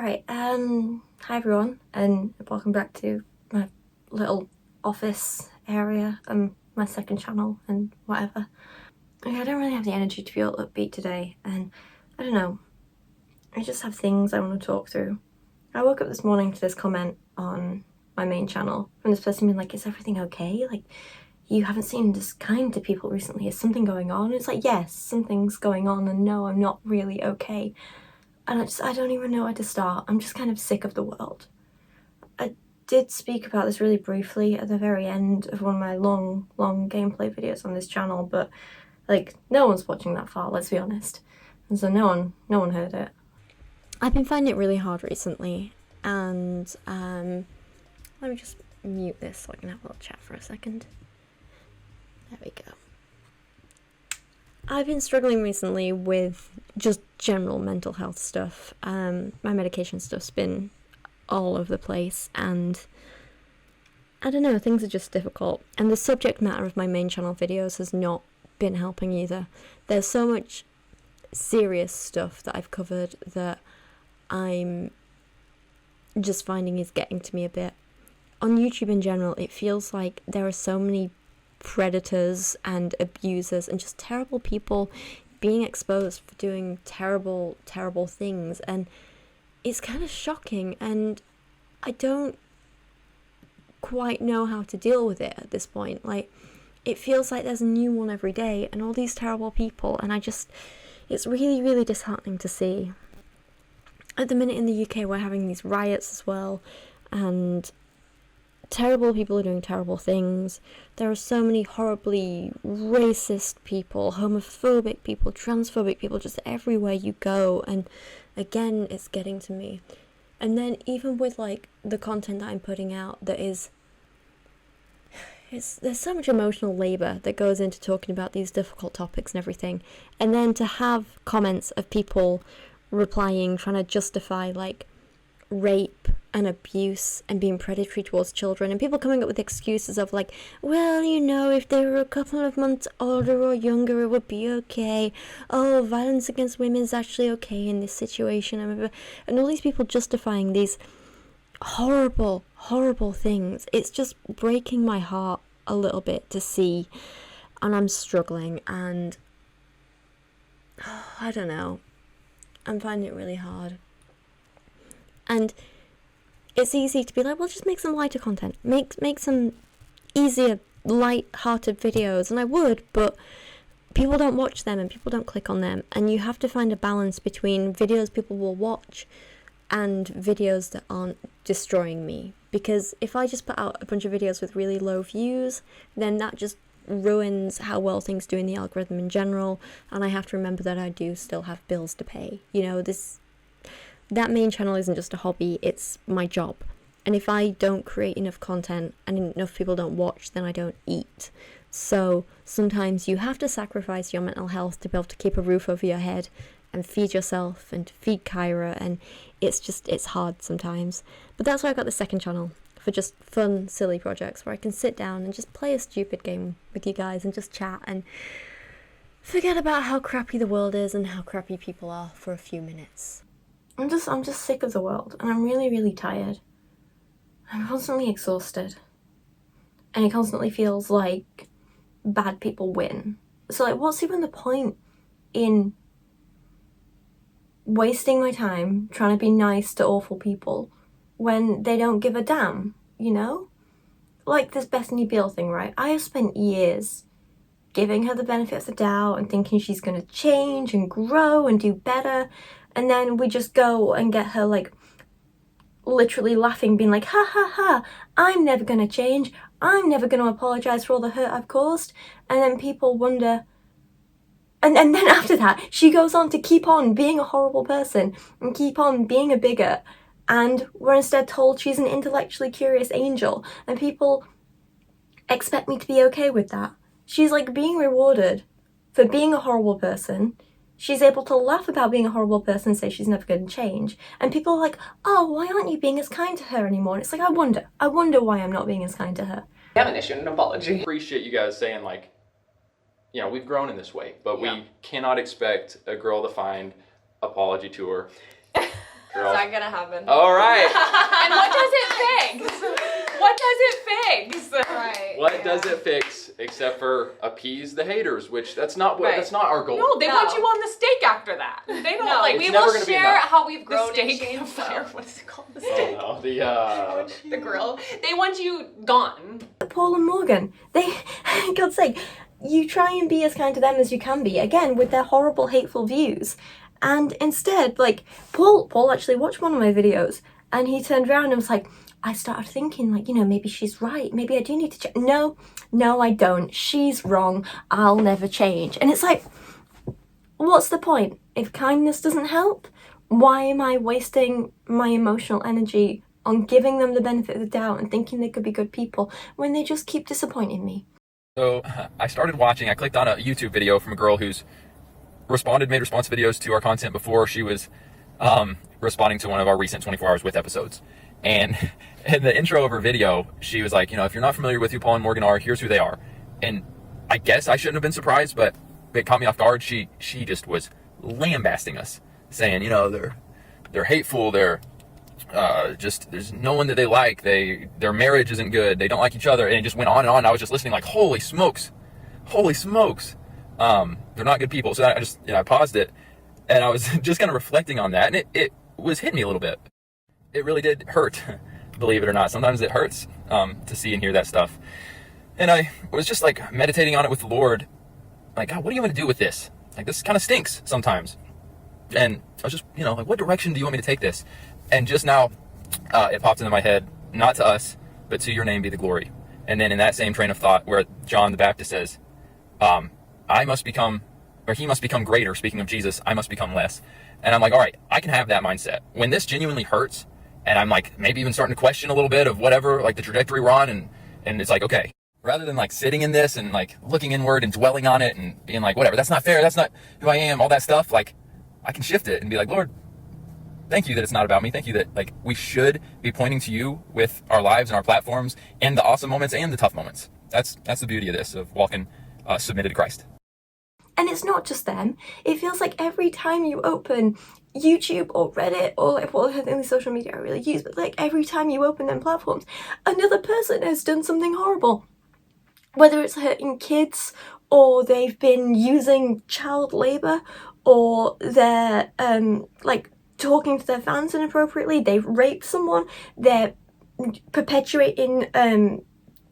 Alright, hi everyone, and welcome back to my little office area and my second channel and whatever. I don't really have the energy to feel upbeat today, and I don't know, I just have things I want to talk through. I woke up this morning to this comment on my main channel from this person being like, is everything okay? Like, you haven't seemed as kind to people recently, is something going on? And it's like, yes, something's going on, and no, I'm not really okay. And I don't even know where to start. I'm just kind of sick of the world. I did speak about this really briefly at the very end of one of my long gameplay videos on this channel, but like, no one's watching that far, let's be honest. And so no one heard it. I've been finding it really hard recently, and let me just mute this so I can have a little chat for a second. There we go. I've been struggling recently with just general mental health stuff. My medication stuff's been all over the place, and I don't know, things are just difficult. And the subject matter of my main channel videos has not been helping either. There's so much serious stuff that I've covered that I'm just finding is getting to me a bit. On YouTube in general, it feels like there are so many predators and abusers and just terrible people being exposed for doing terrible things, and it's kind of shocking, and I don't quite know how to deal with it at this point. Like, it feels like there's a new one every day and all these terrible people, and it's really disheartening to see. At the minute in the UK we're having these riots as well, and terrible people are doing terrible things. There are so many horribly racist people, homophobic people, transphobic people just everywhere you go, and again, it's getting to me. And then even with like the content that I'm putting out, there's so much emotional labour that goes into talking about these difficult topics and everything, and then to have comments of people replying, trying to justify like rape and abuse and being predatory towards children, and people coming up with excuses of like, well, you know, if they were a couple of months older or younger it would be okay. Oh, violence against women is actually okay in this situation. And all these people justifying these horrible things. It's just breaking my heart a little bit to see, and I'm struggling, and I don't know, I'm finding it really hard. And it's easy to be like, well, just make some lighter content. Make some easier, light-hearted videos. And I would, but people don't watch them and people don't click on them. And you have to find a balance between videos people will watch and videos that aren't destroying me. Because if I just put out a bunch of videos with really low views, then that just ruins how well things do in the algorithm in general. And I have to remember that I do still have bills to pay. You know, that main channel isn't just a hobby, it's my job. And if I don't create enough content and enough people don't watch, then I don't eat. So sometimes you have to sacrifice your mental health to be able to keep a roof over your head and feed yourself and feed Kyra, and it's hard sometimes. But that's why I got the second channel, for just fun, silly projects where I can sit down and just play a stupid game with you guys and just chat and forget about how crappy the world is and how crappy people are for a few minutes. I'm just sick of the world, and I'm really tired. I'm constantly exhausted, and it constantly feels like bad people win. So like, what's even the point in wasting my time trying to be nice to awful people when they don't give a damn, you know? Like this Bethany Beal thing, right? I have spent years giving her the benefit of the doubt and thinking she's gonna change and grow and do better, and then we just go and get her like literally laughing, being like, ha, I'm never gonna change, I'm never gonna apologise for all the hurt I've caused. And then people wonder, and then after that she goes on to keep on being a horrible person and keep on being a bigot, and we're instead told she's an intellectually curious angel, and people expect me to be okay with that. She's like being rewarded for being a horrible person. She's able to laugh about being a horrible person and say she's never going to change. And people are like, oh, why aren't you being as kind to her anymore? And it's like, I wonder why I'm not being as kind to her. I haven't issued an apology. Appreciate you guys saying like, you know, we've grown in this way, but we cannot expect a girl to find apology tour Girl. It's not gonna happen. All right. And what does it fix? What does it fix? Right. What does it fix except for appease the haters? Which that's not what Right. that's not our goal. No, they want you on the stake after that. They don't No, like. It's we never will gonna be share enough. how we've The grown and steak, the changed. fire. What is it called? The Oh, steak. no. The grill. They want you gone. Paul and Morgan, they, God's sake, you try and be as kind to them as you can be, again, with their horrible, hateful views. And instead, like, Paul actually watched one of my videos, and he turned around and was like, I started thinking, like, maybe she's right. Maybe I do need to change. No, I don't. She's wrong. I'll never change. And it's like, what's the point? If kindness doesn't help, why am I wasting my emotional energy on giving them the benefit of the doubt and thinking they could be good people when they just keep disappointing me? So I started watching, I clicked on a YouTube video from a girl who's made response videos to our content before she was responding to one of our recent 24 Hours With episodes. And in the intro of her video, she was like, if you're not familiar with who Paul and Morgan are, here's who they are. And I guess I shouldn't have been surprised, but it caught me off guard. She just was lambasting us, saying, they're hateful, they're there's no one that they like, their marriage isn't good, they don't like each other, and it just went on and on. I was just listening like, holy smokes, they're not good people. So I paused it, and I was just kind of reflecting on that, and it was hitting me a little bit. It really did hurt, believe it or not. Sometimes it hurts to see and hear that stuff. And I was just like meditating on it with the Lord, like, God, what do you want me to do with this? Like, this kind of stinks sometimes. And I was just, like, what direction do you want me to take this? And just now, it popped into my head, not to us, but to your name be the glory. And then in that same train of thought, where John the Baptist says, he must become greater, speaking of Jesus, I must become less. And I'm like, all right, I can have that mindset. When this genuinely hurts, and I'm like, maybe even starting to question a little bit of whatever, like the trajectory we're on, and it's like, okay, rather than like sitting in this and like looking inward and dwelling on it and being like, whatever, that's not fair, that's not who I am, all that stuff, like, I can shift it and be like, Lord, thank you that it's not about me. Thank you that, like, we should be pointing to you with our lives and our platforms and the awesome moments and the tough moments. That's the beauty of this, of walking submitted to Christ. And it's not just them. It feels like every time you open YouTube or Reddit or like what I think the social media I really use, but like every time you open them platforms, another person has done something horrible. Whether it's hurting kids, or they've been using child labour, or they're like talking to their fans inappropriately, they've raped someone, they're perpetuating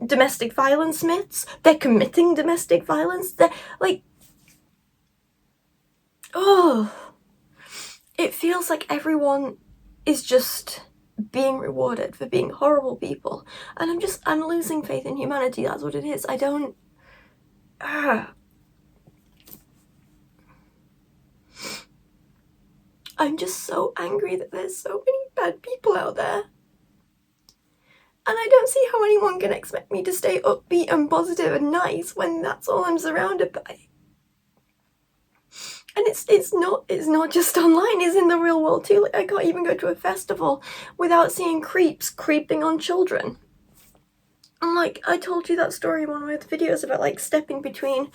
domestic violence myths, they're committing domestic violence, they're like, it feels like everyone is just being rewarded for being horrible people, and I'm losing faith in humanity. That's what it is. I'm just so angry that there's so many bad people out there. And I don't see how anyone can expect me to stay upbeat and positive and nice when that's all I'm surrounded by. And it's not just online, it's in the real world too. Like, I can't even go to a festival without seeing creeps creeping on children. And like, I told you that story in one of my videos about like stepping between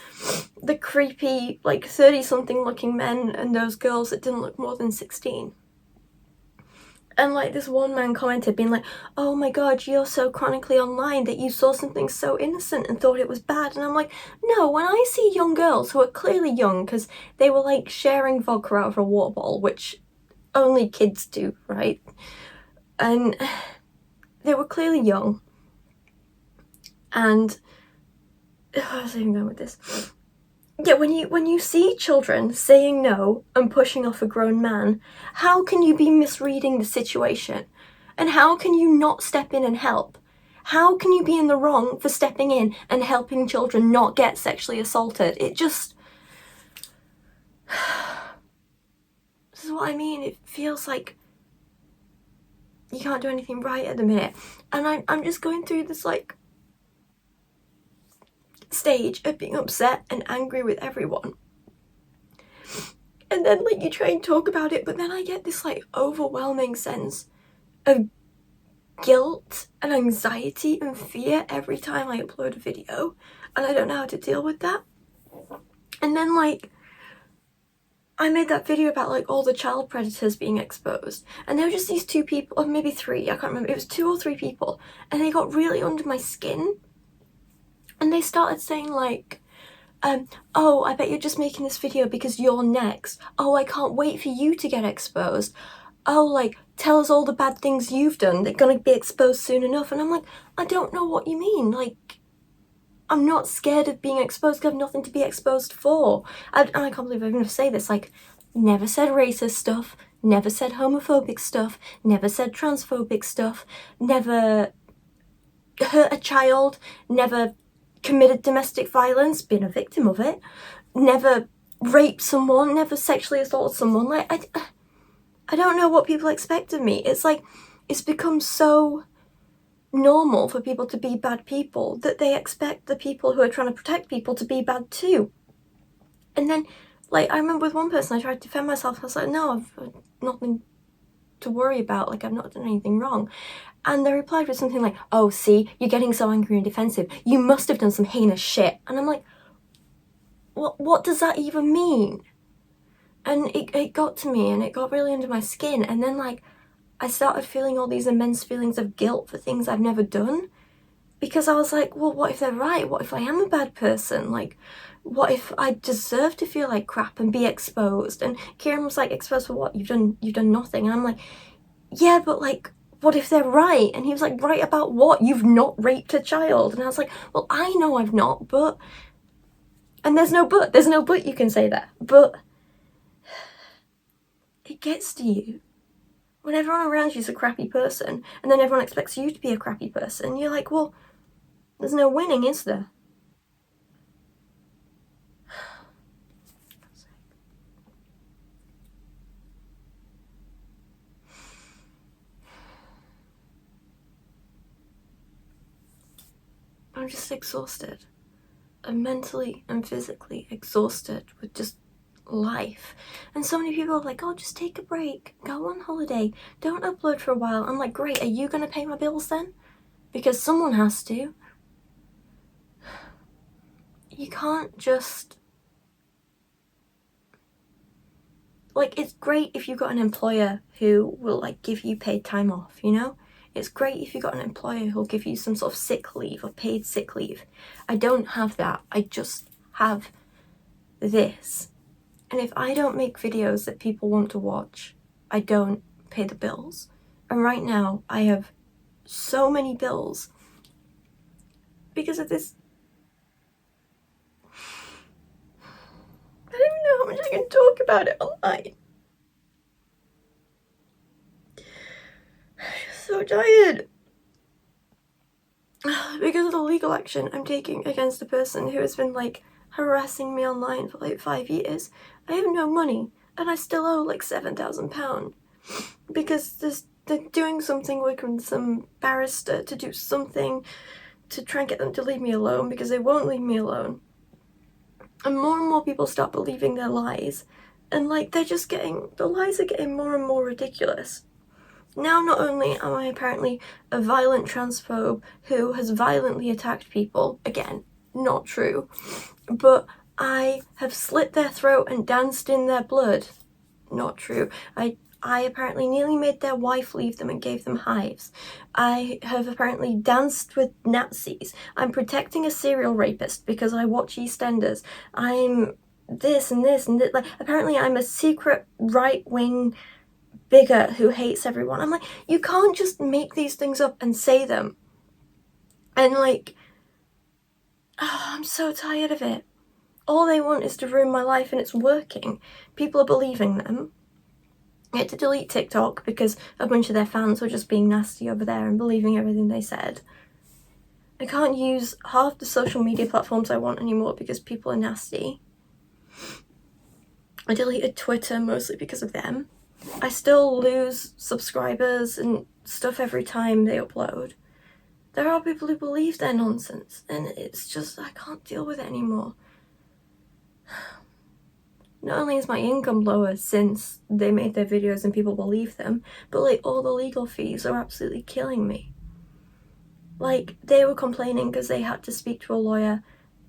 the creepy like 30-something looking men and those girls that didn't look more than 16. And like this one man commented being like, oh my god, you're so chronically online that you saw something so innocent and thought it was bad. And I'm like, no, when I see young girls who are clearly young because they were like sharing vodka out of a water bottle, which only kids do, right? And they were clearly young. And I was even going with this. Yeah, when you see children saying no and pushing off a grown man, how can you be misreading the situation? And how can you not step in and help? How can you be in the wrong for stepping in and helping children not get sexually assaulted? It just... This is what I mean. It feels like you can't do anything right at the minute. And I'm just going through this like stage of being upset and angry with everyone, and then like you try and talk about it, but then I get this like overwhelming sense of guilt and anxiety and fear every time I upload a video, and I don't know how to deal with that. And then like I made that video about like all the child predators being exposed, and there were just these 2 people, or maybe 3, I can't remember, it was 2 or 3 people, and they got really under my skin, and they started saying like, oh, I bet you're just making this video because you're next. Oh, I can't wait for you to get exposed. Oh, like, tell us all the bad things you've done. They're gonna be exposed soon enough. And I'm like, I don't know what you mean. Like, I'm not scared of being exposed because I have nothing to be exposed for. I can't believe I'm gonna say this. Like, never said racist stuff, never said homophobic stuff, never said transphobic stuff, never hurt a child, never committed domestic violence, been a victim of it, never raped someone, never sexually assaulted someone. Like, I don't know what people expect of me. It's like, it's become so normal for people to be bad people that they expect the people who are trying to protect people to be bad too. And then, like, I remember with one person, I tried to defend myself. I was like, no, I've nothing to worry about. Like, I've not done anything wrong. And they replied with something like, oh, see, you're getting so angry and defensive. You must have done some heinous shit. And I'm like, what does that even mean? And it got to me, and it got really under my skin. And then, like, I started feeling all these immense feelings of guilt for things I've never done. Because I was like, well, what if they're right? What if I am a bad person? Like, what if I deserve to feel like crap and be exposed? And Kieran was like, exposed for what? You've done nothing. And I'm like, yeah, but like, what if they're right? And he was like, right about what? You've not raped a child. And I was like, well, I know I've not, but... And there's no but you can say that. But it gets to you. When everyone around you is a crappy person, and then everyone expects you to be a crappy person, you're like, well, there's no winning, is there? I'm just exhausted. I'm mentally and physically exhausted with just life. And so many people are like, oh, just take a break, go on holiday, don't upload for a while. I'm like, great, are you gonna pay my bills then? Because someone has to. You can't just... Like, it's great if you've got an employer who will, like, give you paid time off, you know? It's great if you've got an employer who'll give you some sort of sick leave or paid sick leave. I don't have that. I just have this. And if I don't make videos that people want to watch, I don't pay the bills. And right now, I have so many bills because of this. I don't even know how much I can talk about it online. I'm just so tired. Because of the legal action I'm taking against a person who has been, like, harassing me online for, like, 5 years. I have no money, and I still owe, like, £7,000. Because they're doing something, working with some barrister to do something to try and get them to leave me alone, because they won't leave me alone. And more people start believing their lies, and like the lies are getting more and more ridiculous. Now not only am I apparently a violent transphobe who has violently attacked people, again, not true, but I have slit their throat and danced in their blood, not true. I apparently nearly made their wife leave them and gave them hives. I have apparently danced with Nazis. I'm protecting a serial rapist because I watch EastEnders. I'm this and this and this. Like, apparently I'm a secret right-wing bigot who hates everyone. I'm like, you can't just make these things up and say them. And like, oh, I'm so tired of it. All they want is to ruin my life, and it's working. People are believing them. I had to delete TikTok because a bunch of their fans were just being nasty over there and believing everything they said. I can't use half the social media platforms I want anymore because people are nasty. I deleted Twitter mostly because of them. I still lose subscribers and stuff every time they upload. There are people who believe their nonsense, and it's just, I can't deal with it anymore. Not only is my income lower since they made their videos and people believe them, but like all the legal fees are absolutely killing me. Like, they were complaining because they had to speak to a lawyer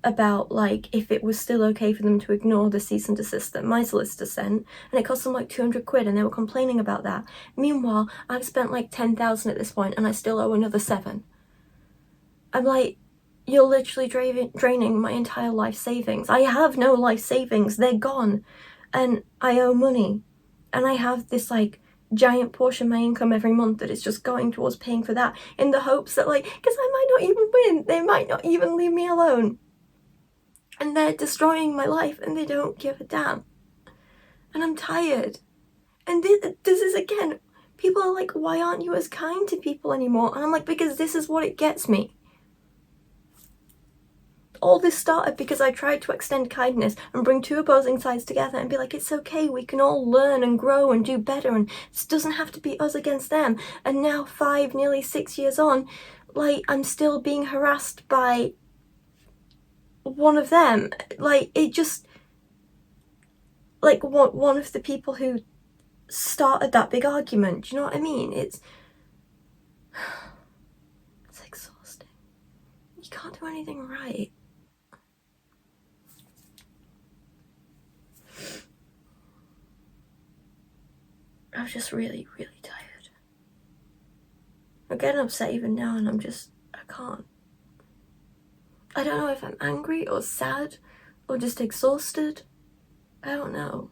about, like, if it was still okay for them to ignore the cease and desist that my solicitor sent, and it cost them like 200 quid, and they were complaining about that. Meanwhile, I've spent like 10,000 at this point, and I still owe another 7. I'm like, you're literally draining my entire life savings. I have no life savings, they're gone, and I owe money, and I have this like giant portion of my income every month that is just going towards paying for that, in the hopes that, like, because I might not even win, they might not even leave me alone, and they're destroying my life and they don't give a damn, and I'm tired. And this is, again, people are like, why aren't you as kind to people anymore? And I'm like, because this is what it gets me. All this started because I tried to extend kindness and bring 2 opposing sides together and be like, it's okay, we can all learn and grow and do better, and this doesn't have to be us against them. And now 5, nearly 6 years on, like, I'm still being harassed by one of them. Like, it just, like, one of the people who started that big argument, do you know what I mean? It's exhausting. You can't do anything right. I'm just really, really tired. I'm getting upset even now, and I can't. I don't know if I'm angry or sad or just exhausted. I don't know.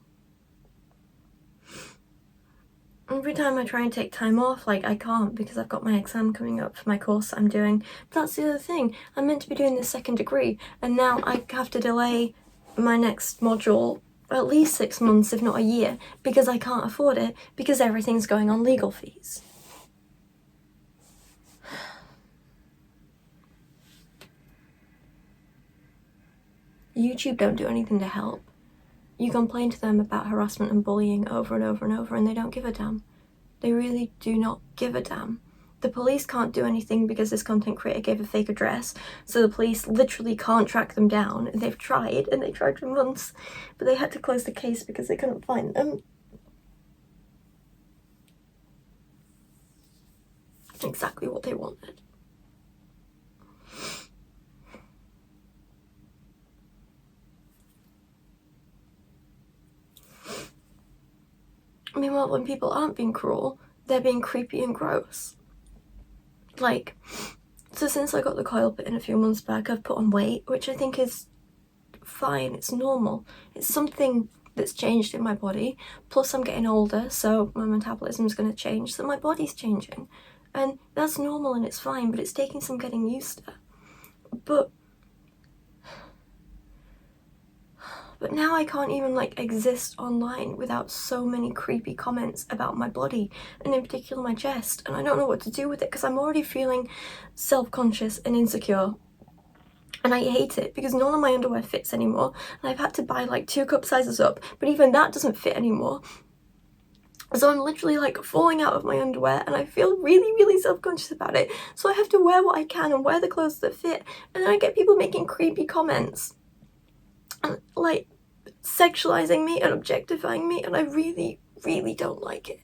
Every time I try and take time off, like, I can't, because I've got my exam coming up for my course that I'm doing. But that's the other thing. I'm meant to be doing the 2nd degree, and now I have to delay my next module at least 6 months, if not a year, because I can't afford it, because everything's going on legal fees. YouTube don't do anything to help. You complain to them about harassment and bullying over and over and over, and they don't give a damn. They really do not give a damn. The police can't do anything because this content creator gave a fake address, so the police literally can't track them down. They've tried, and they tried for months, but they had to close the case because they couldn't find them. Exactly what they wanted. Meanwhile, when people aren't being cruel, they're being creepy and gross. Like, so since I got the coil put in a few months back, I've put on weight, which I think is fine, it's normal. It's something that's changed in my body, plus I'm getting older, so my metabolism's going to change, so my body's changing. And that's normal and it's fine, but it's taking some getting used to. But now I can't even, like, exist online without so many creepy comments about my body, and in particular my chest, and I don't know what to do with it because I'm already feeling self-conscious and insecure, and I hate it because none of my underwear fits anymore, and I've had to buy like 2 cup sizes up, but even that doesn't fit anymore. So I'm literally like falling out of my underwear, and I feel really, really self-conscious about it, so I have to wear what I can and wear the clothes that fit, and then I get people making creepy comments and, like, sexualizing me and objectifying me, and I really, really don't like it.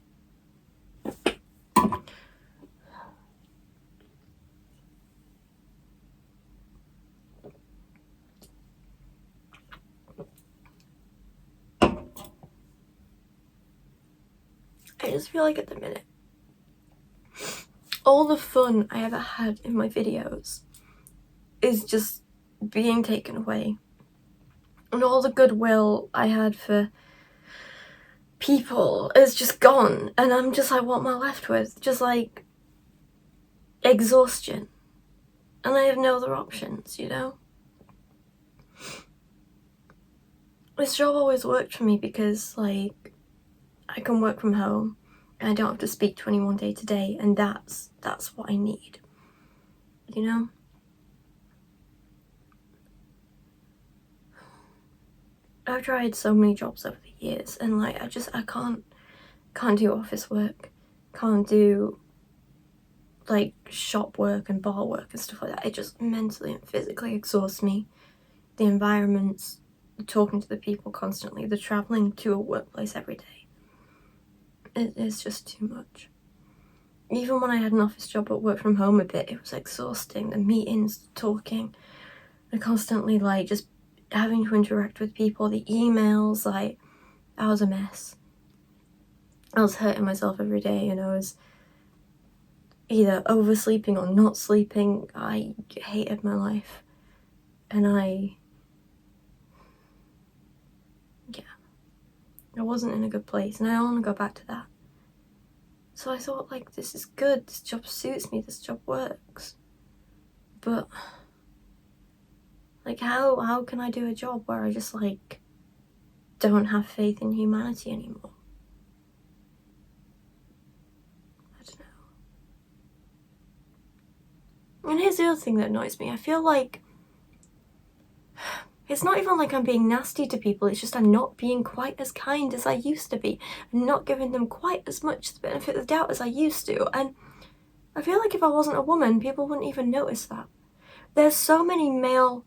I just feel like at the minute, all the fun I ever had in my videos is just being taken away. And all the goodwill I had for people is just gone, and I'm just like, what am I left with? Just like exhaustion, and I have no other options, you know? This job always worked for me because, like, I can work from home and I don't have to speak to anyone day to day, and that's what I need, you know? I've tried so many jobs over the years, and like, I can't do office work, can't do like shop work and bar work and stuff like that. It just mentally and physically exhausts me. The environments, the talking to the people constantly, the traveling to a workplace every day. It's just too much. Even when I had an office job but worked from home a bit, it was exhausting. The meetings, the talking. I constantly, like, just having to interact with people, the emails, like, I was a mess. I was hurting myself every day, and I was either oversleeping or not sleeping. I hated my life. And I wasn't in a good place, and I don't want to go back to that. So I thought, like, this is good, this job suits me, this job works. But, like, how can I do a job where I just, like, don't have faith in humanity anymore? I don't know. And here's the other thing that annoys me. I feel like it's not even like I'm being nasty to people, it's just I'm not being quite as kind as I used to be. I'm not giving them quite as much the benefit of the doubt as I used to. And I feel like if I wasn't a woman, people wouldn't even notice that. There's so many male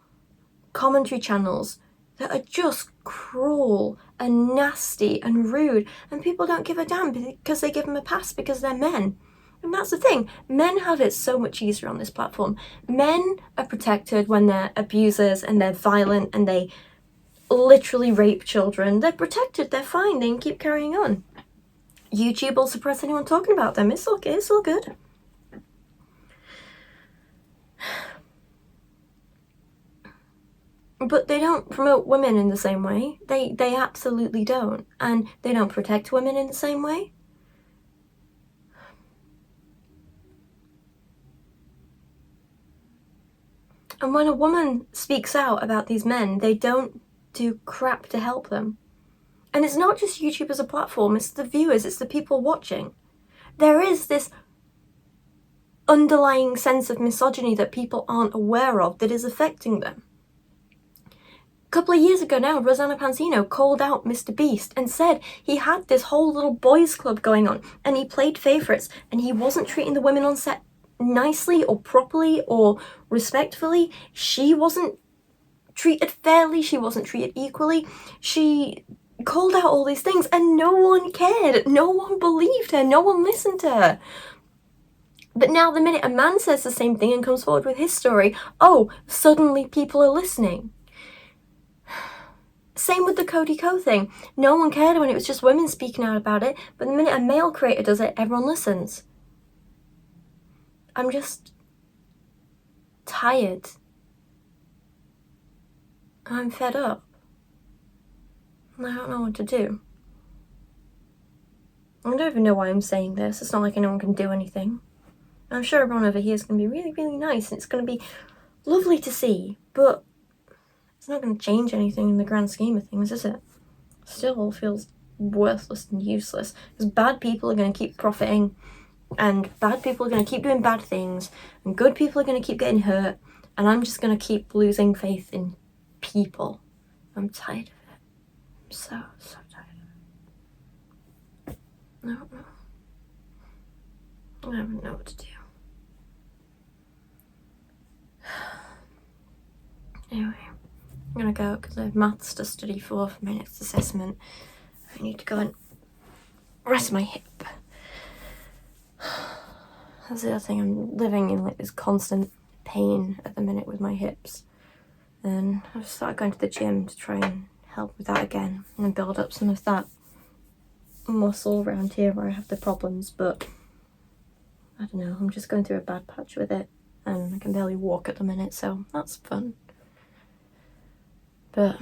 commentary channels that are just cruel and nasty and rude, and people don't give a damn because they give them a pass because they're men. And that's the thing, men have it so much easier on this platform. Men are protected when they're abusers and they're violent and they literally rape children. They're protected, they're fine, they can keep carrying on. YouTube will suppress anyone talking about them. It's okay, it's all good. But they don't promote women in the same way. They absolutely don't. And they don't protect women in the same way. And when a woman speaks out about these men, they don't do crap to help them. And it's not just YouTube as a platform, it's the viewers, it's the people watching. There is this underlying sense of misogyny that people aren't aware of that is affecting them. A couple of years ago now, Rosanna Pansino called out Mr. Beast and said he had this whole little boys club going on and he played favourites and he wasn't treating the women on set nicely or properly or respectfully. She wasn't treated fairly, she wasn't treated equally. She called out all these things and no one cared, no one believed her, no one listened to her. But now the minute a man says the same thing and comes forward with his story, oh, suddenly people are listening. Same with the Cody Co thing. No one cared when it was just women speaking out about it, but the minute a male creator does it, everyone listens. I'm just tired. I'm fed up. And I don't know what to do. I don't even know why I'm saying this. It's not like anyone can do anything. I'm sure everyone over here is going to be really, really nice and it's going to be lovely to see, but it's not going to change anything in the grand scheme of things, is it? Still all feels worthless and useless because bad people are going to keep profiting and bad people are going to keep doing bad things and good people are going to keep getting hurt and I'm just going to keep losing faith in people. I'm tired of it. I'm so tired of it. I don't know. I don't even know what to do. Anyway, I'm gonna go because I have maths to study for my next assessment. I need to go and rest my hip. That's the other thing, I'm living in like this constant pain at the minute with my hips. And I've started going to the gym to try and help with that again and build up some of that muscle around here where I have the problems, but I don't know, I'm just going through a bad patch with it and I can barely walk at the minute, so that's fun. But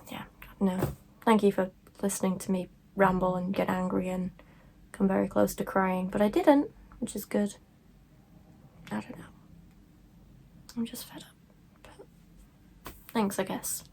yeah, I don't know. Thank you for listening to me ramble and get angry and come very close to crying, but I didn't, which is good. I don't know. I'm just fed up. But thanks, I guess.